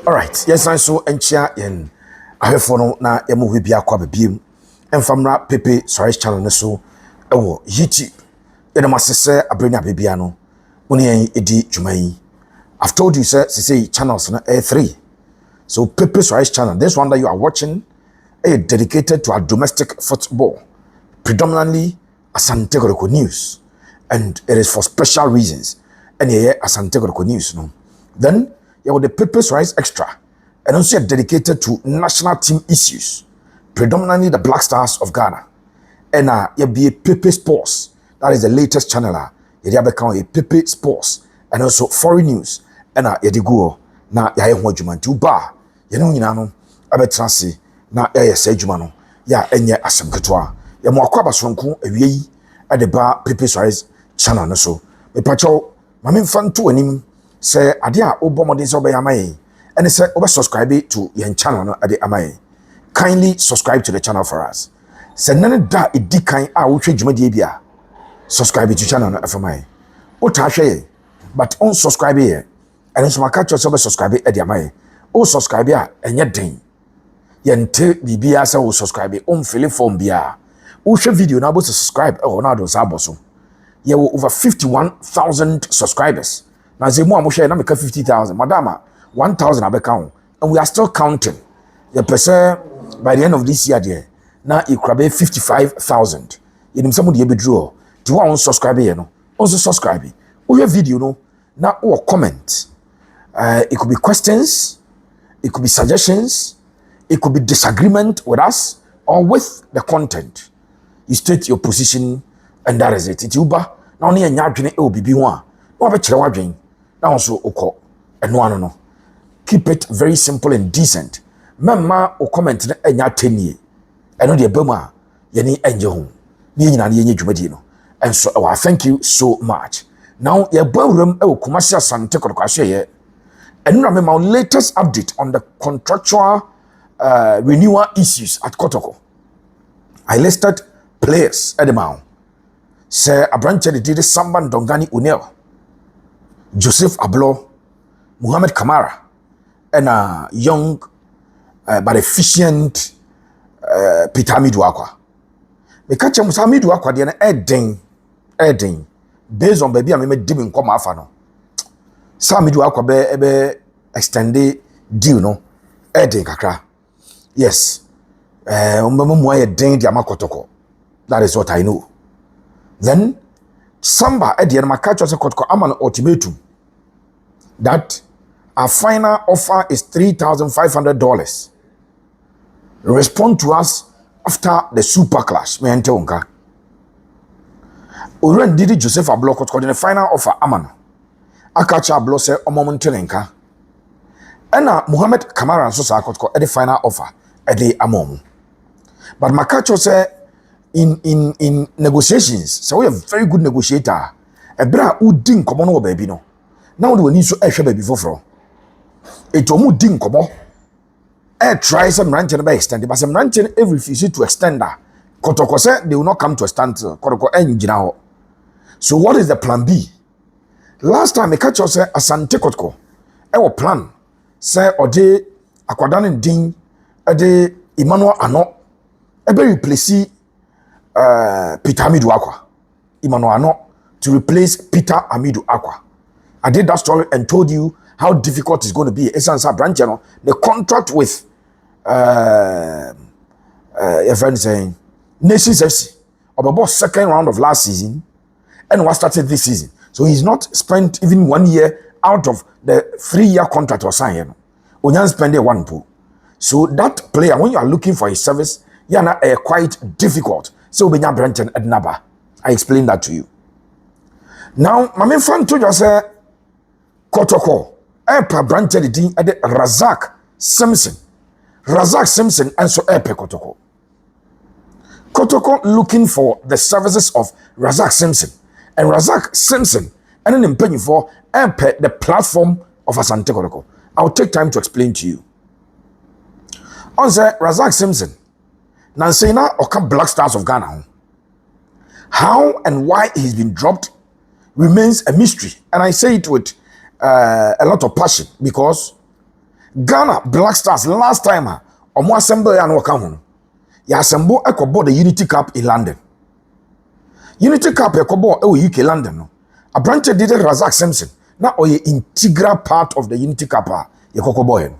All right, yes, I saw enchia yen ahwefono na yemu hwe bia kwa bebiem emfamra pepe sorry channel ne so ewo YouTube yena masese abrenya bebia no woni yen edi dwumayi. I've told you say channels na A3. So pepe sorry channel, this one that you are watching is dedicated to our domestic football, predominantly Asante Kotoko news, and it is for special reasons. And yeah, Asante Kotoko news no. Then you have the Pepe's Rise Extra, and also dedicated to national team issues, predominantly the Black Stars of Ghana. And you be a Pepe Sports, that is the latest channel. You have a Pepe Sports, and also foreign news. And you go na ya ho adwuma nti ba ye no nyina no abetrase na ya yesa adwuma no ya enye asem ketoa ye mo akwa basonko awie yi ade ba Pepe Rise channel no so me pacho ma me mfa nto anim se ade a obomode se obe yamaye ene se obe subscribe to your channel no ade amaye. Kindly subscribe to the channel for us. Se nane da edi kan a wo hwe dwumade bia subscribe to channel no afamaye o ta hwe but on subscribe here and so maka cho subscribe e dia mai o subscribe a enye den yente bibia say o subscribe on fill form bia o hwe video na bo subscribe e na do sa boso ye over 51,000 subscribers na ze mu amhwe na meka 50,000 madama 1,000 abeka and we are still counting the person by the end of this year there na ikrabe 55,000 yenim some de bedru ti wa on subscribe ye no also subscribe o hwe video no na or comment. It could be questions, it could be suggestions, it could be disagreement with us or with the content. You state your position and that is it. It's uba. Now only a nyadwene e obibi ho a. No be kire wadwen. Na also okọ eno no. Keep it very simple and decent. Mama o comment na enya tenie. Eno de bemu a ye ni enje ho. Ni nyina na ye dwumadi no. And so I thank you so much. Now ye bawram e Kumasi Asante Kotoko ahye. And remember my latest update on the contractual renewal issues at Kotoko. I listed players at the mount. Say a branch of the Samba Dongani Unel, Joseph Ablo, Muhammad Kamara, and a young but efficient Peter Midwakwa. Me catch him Midwakwa, the adding based on baby I made dim come afano. Some do akwa be extended deal no edin kakra. Yes. Umbamu ye den dia makotoko. That is what I know. Then Samba edin makacho se kotoko aman ultimatum that our final offer is $3,500. Respond to us after the super clash. Me ente unka. Uren didi Joseph Ablo kotoko the final offer aman. Akacha Ablo se omomuntelenka. Ena Muhammad Kamara so sa kotoko the final offer at the amom. But Makacho say in negotiations, so we are very good negotiator. A bra u din komo no baby no. Now we need so ehwe baby foforo. Eto mu din komo. Try some ranching by extend, but some ranching every refuse to extend that. Kotoko say they will not come to a standstill. Kotoko engina ho. So what is the plan B? Last time I catch us Asante Kotoko, our plan say ode akwadane din ade Emmanuel Ano ebe replace Peter Amidu Akwa. Emmanuel Ano to replace Peter Amidu Akwa. I did that story and told you how difficult it's going to be. Esansa branch no the contract with your friend saying Nations FC about second round of last season and what started this season. So he's not spent even 1 year out of the 3-year contract or sign. Only spend one pool. So that player, when you are looking for his service, you're quite difficult. So Benya Brenton at Naba. I explained that to you. Now, my main friend told you say Kotoko, Epa Brenton at the Razak Simpson. Razak Simpson and so Epa Kotoko. Kotoko looking for the services of Razak Simpson. And Razak Simpson, and then paying for the platform of Asante Kotoko. I'll take time to explain to you. On the Razak Simpson, Nansena Oka Black Stars of Ghana. How and why he's been dropped remains a mystery. And I say it with a lot of passion because Ghana Black Stars last time omo assemble ya no ka ho. Ya assemble ekobo the Unity Cup in London. Unity Cup ekobo e UK London no. A branch did Razak Simpson. Na oye integral part of the Unity Cup boy.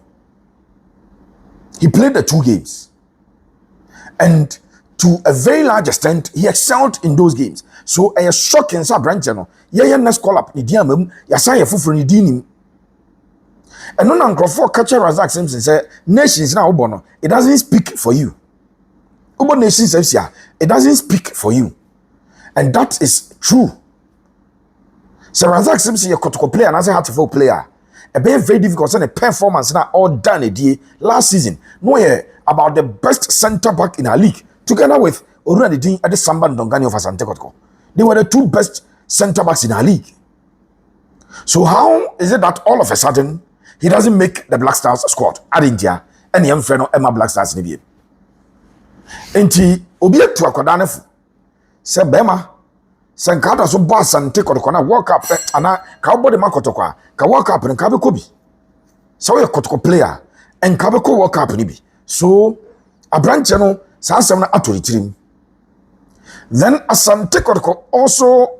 He played the 2 games. And to a very large extent, he excelled in those games. So a shocking sa branch no. Yeah, next call up ni diamem, ya say fufu ni dinim. And no Crawford catcher Razak Simpson say nations na obono. It doesn't speak for you. Ubo nations FC, it doesn't speak for you. And that is true. So Razak Simpson, a Kotoko player, and as a heartful player, a very difficult and a performance now all done a day last season. No, about the best centre back in our league, together with already at the Samba and Dongani of Asante Kotoko. They were the 2 best centre backs in our league. So how is it that all of a sudden he doesn't make the Black Stars squad at India and the friend of Emma Black Stars in the game? Enti obi etu akodanefu se bema Sankata so boss and take on walk up and ka body makotokwa ka walk up and ka be kobi. So we kotoko player and ka be ko walk up ni bi. So a branch no sa asem na atoritirim. Then Asante Kotoko also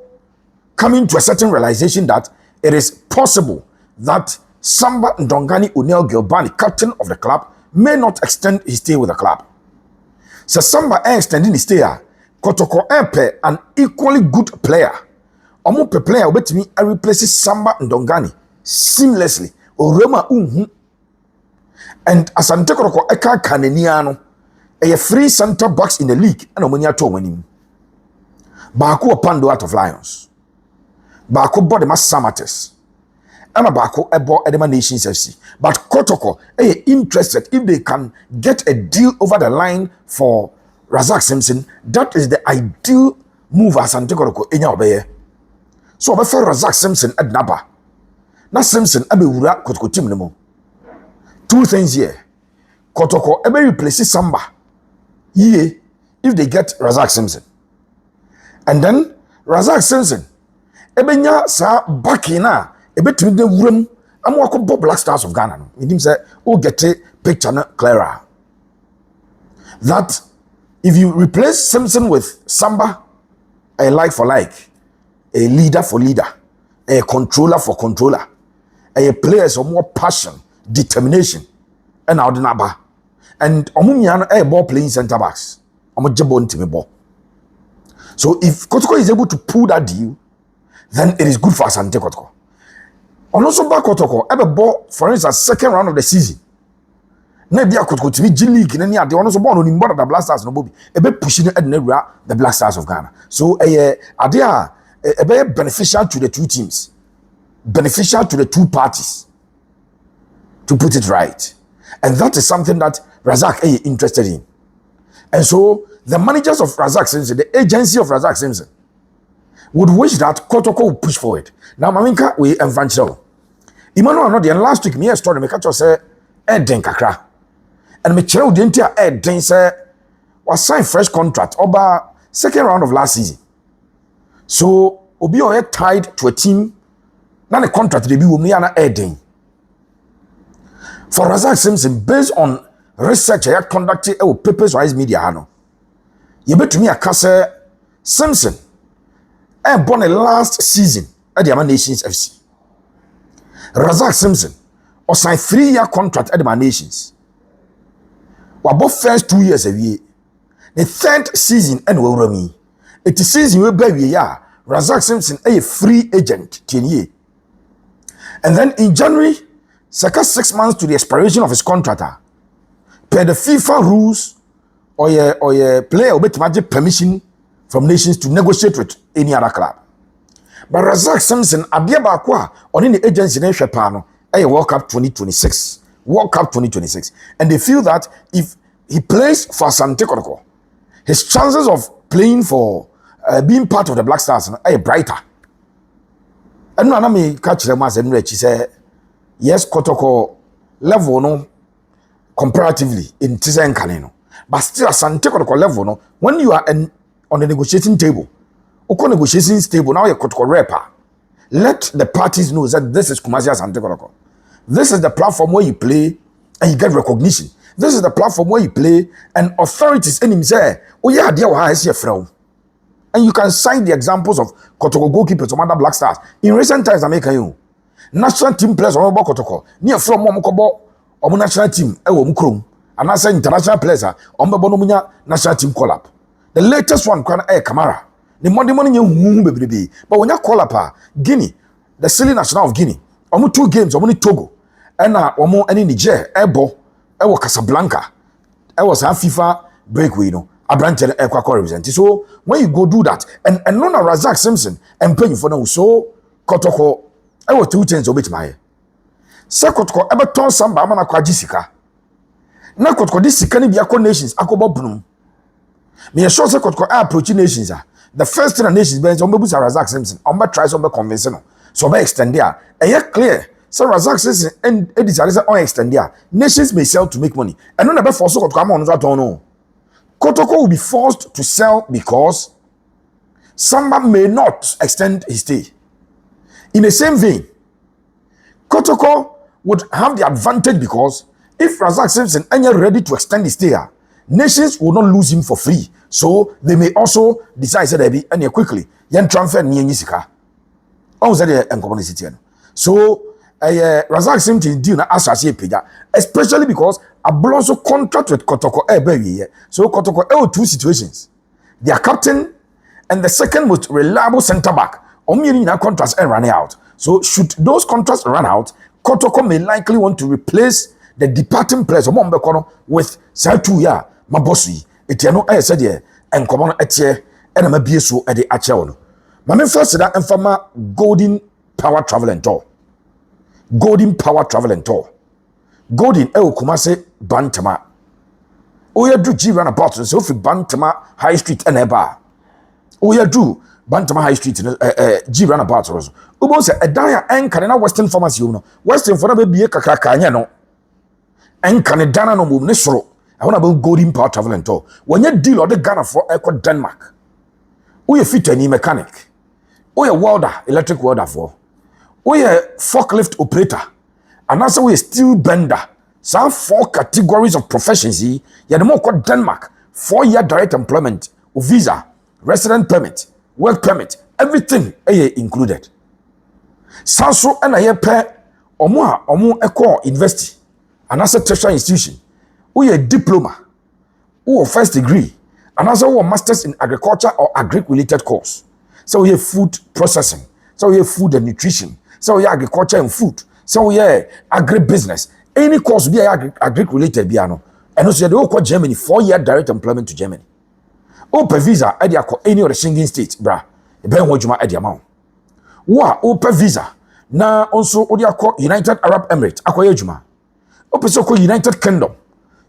coming to a certain realization that it is possible that Samba Ndongani Unel Gilbani, captain of the club, may not extend his stay with the club. So Samba extending his stay Kotoko Epe, an equally good player. Omo pe player obetimi replaces Samba Ndongani seamlessly. Orema and Asante Kotoko eka kaneniano a free center backs in the league and omonia to wanim. Baku opando out of Lions. Baku body mas Samates. Ama Baku ebo Edema Nations FC. But Kotoko interested if they can get a deal over the line for Razak Simpson. That is the ideal move Asante Kotoko enya obeye. So obefa Razak Simpson at Naba. Na Simpson abe wura Kotoko team nemo. 2 things here. Kotoko ebe replace Samba. Yeah, if they get Razak Simpson. And then Razak Simpson ebe nya sa bakina ebe tumi de wuram amwako Bob Black Stars of Ghana no. It means say o get a picture na clearer. That if you replace Simpson with Samba, a like for like, a leader for leader, a controller for controller, a players of more passion, determination, and Audinaba. And Omumiano a ball playing center backs. Omojabon to me ball. So if Kotoko is able to pull that deal, then it is good for Asante Kotoko. And also back Kotoko, ever ball, for instance, 2nd round of the season. Na bia Kotoko timi G League na ni ade ono so born on the Black Stars no bobi e be pushing the Black Stars of Ghana. So ade e be beneficial to the 2 teams, beneficial to the 2 parties, to put it right. And that is something that Razak is interested in. And so the managers of Razak Simpson, the agency of Razak Simpson, would wish that Kotoko would push forward. Now maminka we envanchel Emmanuel no the last week me story me catch say den kakra. And me chere odi ntia den say was sign fresh contract over 2nd round of last season. So obi o tied to a team na the contract dey be wo me na den. For Razak Simpson, based on research I conducted papers wise media hano, you bet to me a say Simpson born last season at the Nations FC. Razak Simpson or signed 3-year contract at the Nations. Well, both first 2 years a year. The 3rd season and will me. It is season we baby ya. Razak Simpson a free agent 10 year. And then in January, circa 6 months to the expiration of his contract, per the FIFA rules, or your player will get permission from nations to negotiate with any other club. But Razak Simpson, Abiaba Kwa, on any agency in Shepano, a World Cup 2026. World Cup 2026. And they feel that if he plays for Asante Kotoko, his chances of playing for being part of the Black Stars are brighter. And when I catch them as a say, yes, Kotoko level no comparatively in Tizen Kaneno. But still Asante Kotoko level no, when you are on the negotiating table, Oko negotiating table, now you're Kotoko rapper. Let the parties know that this is Kumasi Asante Kotoko. This is the platform where you play and you get recognition. This is the platform where you play and authorities in him say, oh yeah, dear, I see a frown. And you can cite the examples of Kotoko Goalkeeper, some other Black Stars. In recent times, America, you national team players on about Kotoko, near from Momokobo, or national team, Mukrum, and I say international players on Bonomunya national team call up. The latest one, Kamara. The money you baby. But when you call up Guinea, the silly national of Guinea, almost 2 games, almost Togo, and any Niger, Ebo, Casablanca. I was a FIFA breakaway, you know. A branch and Equaco representative. So when you go do that, and known as Razak Simpson and paying for now, so Kotoko, I was 2 things obey my. Sir Kotoko ever told Samba Amana Kwajisika. Now Kotoko this can be a nations, Akobobnum. Me a short Kotoko approaching nations. The first thing the nations bench on Babus Razak Simpson, on my tries on the conventional. So by extend there, and yet clear. So Razak Simpson and Edis on extend there. Nations may sell to make money. And none ever for so come on that no. Kotoko will be forced to sell because Samba may not extend his stay. In the same vein, Kotoko would have the advantage because if Razak Simpson ain't ready to extend his stay, nations will not lose him for free. So they may also decide that and quickly yen transfer ni sika. So Razak Simpson deal na associate pega, especially because a blonso contract with Kotoko baby. So Kotoko 2 situations. Their captain and the second most reliable center back. Contracts and running out. So should those contracts run out, Kotoko may likely want to replace the departing players with Saitu ya Mabosi. Etiano said here and common etie and a mabieso at the Acheono. Mammy first that and former Golden Power Travel and Tour. Golden Power Travel and Tour. Golden Kumase Bantama. Oya drew G runabout and so for Bantama High Street and Eba. Oya drew Bantama High Street G runabout also. Ubo said a dia and Canada Western Pharmacy. Western for a baby Kakakanya. And Canadana no move Nesro. I want about Golden Power Travel and Tour. When you deal or the Ghana for Echo Denmark. Oya fit any mechanic. Oya welder, electric welder for. Oya forklift operator. And also we steel bender. Some 4 categories of professions. You have more called Denmark. 4-year direct employment, visa, resident permit, work permit, everything included. Sanso and a year pair or more eco university. And also tertiary institution. We a diploma. Or first degree. And also a master's in agriculture or agri-related course. So we have food processing. So we have food and nutrition. So we have agriculture and food. So we have agribusiness. Any course be agri-related biano. And also you go Germany 4-year direct employment to Germany. Open visa at any other Schengen state, bra. You better watch my idea amount. Open visa. Now also United Arab Emirates. Akoye juma. Open so United Kingdom,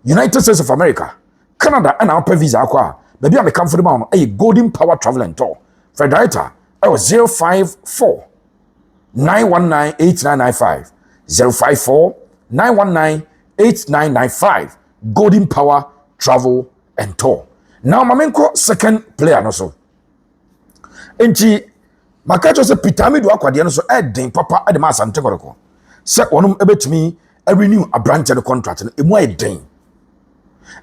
United States of America, Canada, and open visa akwa. Maybe I'm comfortable a Golden Power Travel and Tour. For data, I was 054 919 8995. 054 919 8995. Golden Power Travel and Tour. Now, Mamenko second player no so. Enti makacho se pitami do akwade no so den papa ade ma Asante koroko. Se wonum ebetimi a renew a branch of the contract and emu den.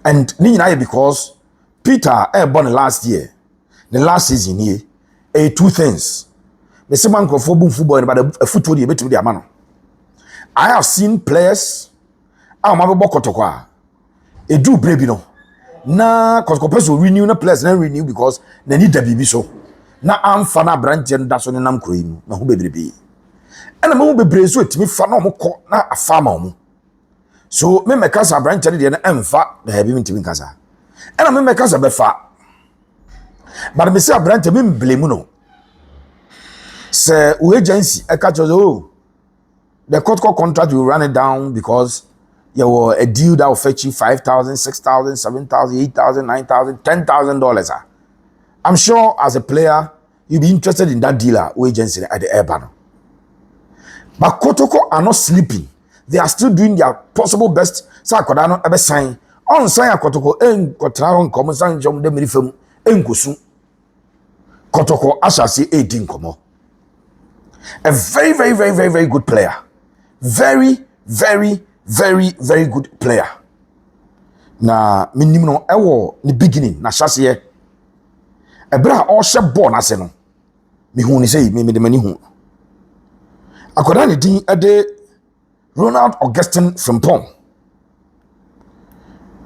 And ni because Peter born last year, the last season here, 2 things. Me say man for boom football but a football dey betimi dey amano. I have seen players mabebo Kotoko e do brebi no. Na Kotoko person renew na players na renew because na need da bibi so. Na amfa na branch nda so ne nam kro yi na ho bebrebe. And I'm going to be so to me for no more na a farmer. So, me make us a branch and emfa the heavy to me casa. And I'm make us a befa. But me say a branch me blame no. Say, we agency, I catch you. The Kotoko contract will run it down because you were a deal that will fetch you $5,000, $6,000, $7,000, $8,000, $9,000, $10,000. I'm sure as a player, you'll be interested in that dealer or agency at the airban. But Kotoko are not sleeping. They are still doing their possible best. Sa kodano ebe sign. On sign Kotoko kotra komo san jom de mirifem enkosu. Kotoko ashasi 18 komo. A very, very, very, very, very good player. Very, very, very, very good player. Na minim no ewo ni beginning na hyase ebra o hye ball na se no me hu ni sei me de mani hu akoda ne din ade Ronald Augustin Frimpong.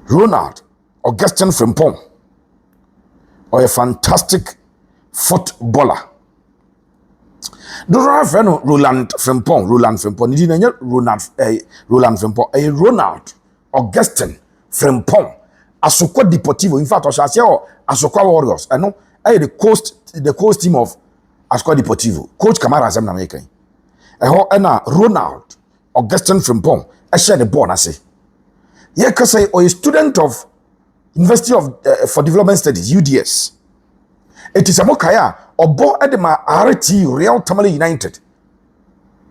Ronald Augustin Frimpong, or a fantastic footballer. Don't have Roland Frimpong. Roland Frimpong. Did you Roland Frimpong? A Ronald Augustin Frimpong. Asokwa Deportivo. In fact, I shall say Asokwa Warriors. I know. The coach team of Asokwa Deportivo. Coach Kamara Azam na American. Ronald Augustin Frimpong. I share the ball. I say. Yeah, cause I a student of University of for Development Studies (UDS). It is a mokaya obo edema RT Real Tamale United.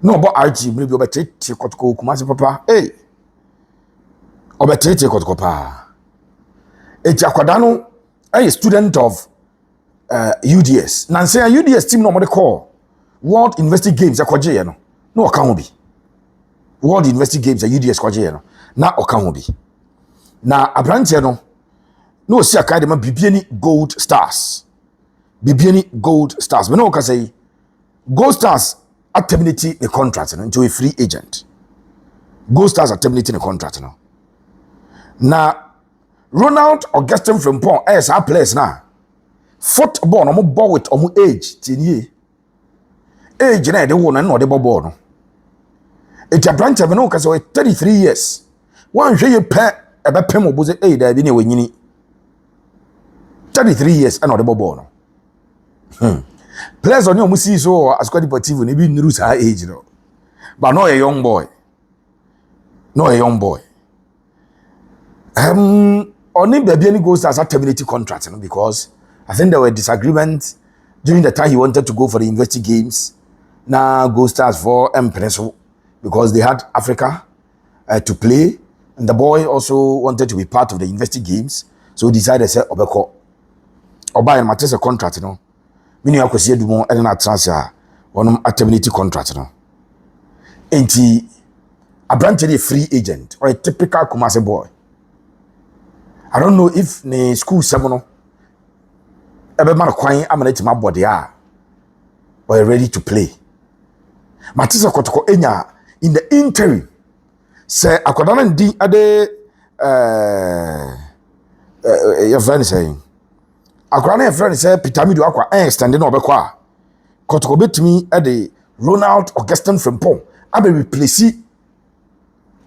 No obo RT maybe obetete Kotoko Kumasi papa. Hey, obetete Kotoko pa. Eti akwadano a student of UDS. Nanse UDS team no mo de call World University Games akwaje ye no. No okan bi. World University Games UDS kwaje ye no. Na okan bi. Na abrante no no si academy bibiani Gold Stars. Bibiani Gold Stars. We know say Gold Stars are terminating the contract into a free agent. Gold Stars are terminating the contract now. Now Ronald Augustin Frimpong as our players now. Football no ball with age 10 years. Age na dey won na dey ball no. It a branch of no say 33 years. One hwe ye pe e be pem obo say da bi ne wanyini. 33 years and the ball no. Players on your musi so Asante Deportivo ne bi nru sa age no. But no a young boy. No a young boy. Only baby goes as a terminated contract, because I think there were disagreements during the time he wanted to go for the University Games. Now Gold Stars for cmenesel because they had Africa to play, and the boy also wanted to be part of the University Games, so he decided to say Obeko. Oba and Matisse contract, no. Mini akwesi edumo ene na transfer onum a terminated contract, no. Enti a free agent or a typical Kumasi boy. I don't know if the school semono ebe man kwan amaneti my body or ready to play. Matisse Kotoko enya in the interim say akodana ndi ade your friend saying akodana friend say pitamido akwa stand na obekwa Kotoko betimi ade Ronald Augustin Frimpong abe replace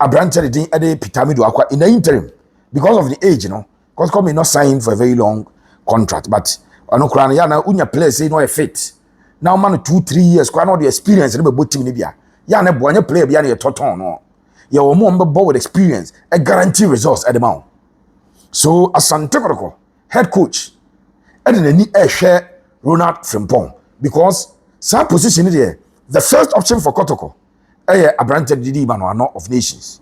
Abrante din ade pitamido akwa in the interim. Because of the age, you know, Kotoko may not sign for a very long contract, but I know Krana yana unya players say no a fit. Now man 2-3 years, quite not the experience in the boat team Libya. Yana boy player beyond your toton no. You are more ball with experience, a guarantee results at the mount. So Asante Kotoko, head coach, and then need a share Ronald Frimpong because some position there, the first option for Kotoko, a branch Didi Mano of Nations.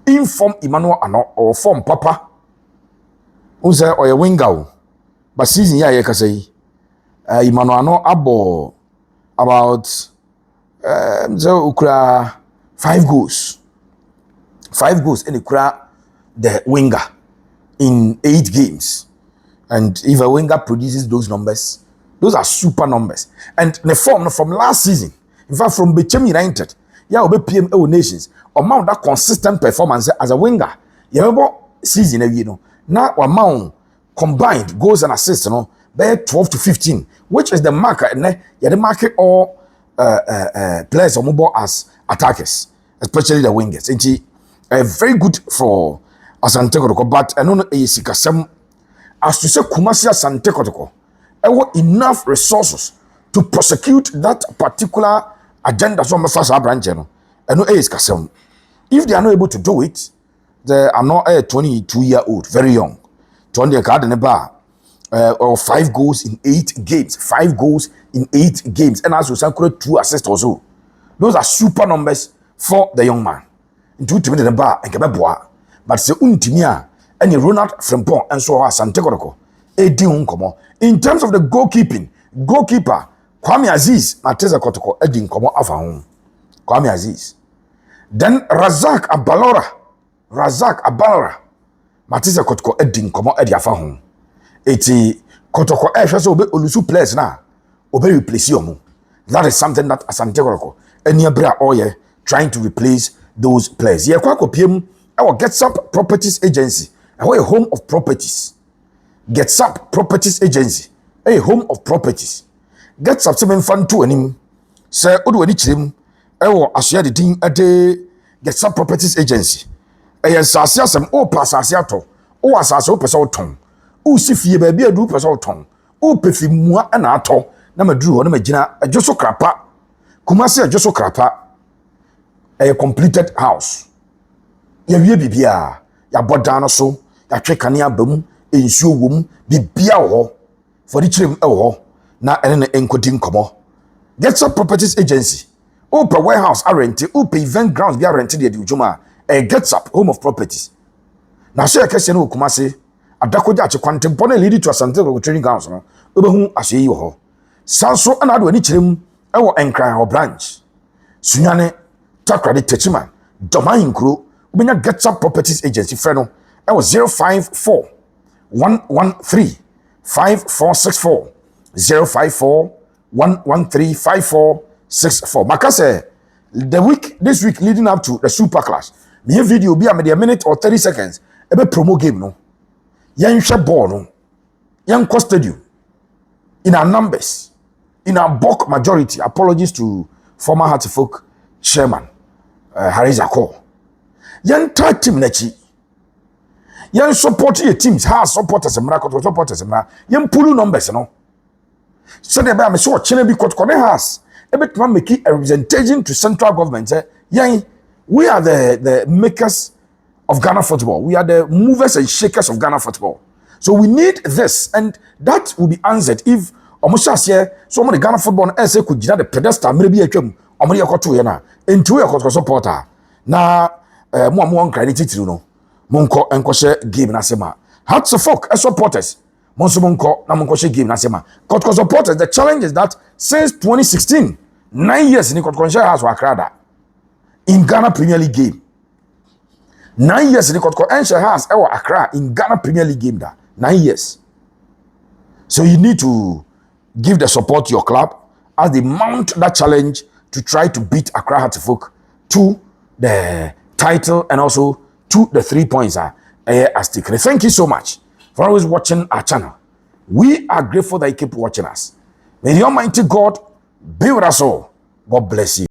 Inform Emmanuel Ano or form Papa. Unse or a winger. But season ya ye say Emmanuel Ano abo about so ukra 5 goals. 5 goals in the winger in 8 games. And if a winger produces those numbers, those are super numbers. And the form from last season, in fact from Bechem United, yeah, obe PMO Nations, or mount that consistent performance as a winger. You remember season you know. Now amount combined goals and assists, you know, by 12 to 15, which is the marker, and yeah, the market all players on mobile as attackers, especially the wingers. And very good for Asante Kotoko, but I don't know a sikasem as to say Kumasi Asante Kotoko. I want enough resources to prosecute that particular agenda. So my first branch, you know, and no is kasem. If they are not able to do it, they are not a 22-year-old, very young. 20 card in the bar, or 5 goals in 8 games, 5 goals in 8 games, and also some 2 assists or so. Those are super numbers for the young man. In 2 minutes in the bar and Kababwa, but say untimia and Ronald Frimpong and so Asante Kotoko. In terms of the goalkeeper, Kwame Aziz, Mateza Kotoko, Edin Komo Afahon. Kwame Aziz. Then Razak Abalora. Matisa Kotoko Edding, come on, Eddie Afahon. Eti Kotoko Ash, so Olusu players now. Obe replace you. That is something that Asante Kotoko. Any bra oye trying to replace those players. Yeah, Kwako PM, our Gets Up Properties Agency. Our home of properties. Gets Up Properties Agency. A home of properties. Gets Up seven fund to him. Sir Udu Edichim. Ewo ashia the thing at the Gets Up Properties Agency. A sasia some o pasasiato. O asasa o pesa ton. O si fie baby a du pesa ton. O pefi mua anato. Na madru na magina a joso krapa. Kumasi a joso krapa. A completed house. Ya wie bibia. Ya bodano so. Ya twe kanea bam. Ensuo wom. Bibia ho. For the chim ho. Na ene enkodi nkomo. Gets Up Properties Agency. Open warehouse are rented. Open event grounds be rented the Ujuma. Gets Up home of properties. Now say a question who come say adakoja che kwantem pone lead to Asante training grounds no. Obehu asye yo ho. Sanso anado ani chirem ewo enkran ho branch. Sunyane takrade techiman. Domain kro ubenya Gets Up Properties Agency friend no. Ewo 054 113 5464 054 113 5464. Makase this week leading up to the Super Clash. Me video be a minute or 30 seconds. Ebe promo game no. Yan share ball no. Yan stadium. In our numbers. In our bulk majority. Apologies to former Hartford chairman Razak. Yan try team nechi. Yan support your teams. Ha supporters and supporters and yan pulu numbers no. So they be so chine bi Kotoko has. Ebe to make a representation to central government. Yan we are the makers of Ghana football. We are the movers and shakers of Ghana football. So we need this, and that will be answered if almost here some of the Ghana football and say could the pedestal maybe a chum or maybe a cotu yana into a Kotoko supporter. Na more credit to no Monko and Koshe game nasema. Hearts of folk as supporters. Monso Monko na Monko game nasema. Kotoko supporters. The challenge is that since 2016, 9 years in the Kotoko has wakrada. In Ghana Premier League game. 9 years in the Kotoko has Accra in Ghana Premier League game. 9 years. So you need to give the support to your club as they mount that challenge to try to beat Accra Hartford to the title and also to the 3 points as taken. Thank you so much for always watching our channel. We are grateful that you keep watching us. May the Almighty God be with us all. God bless you.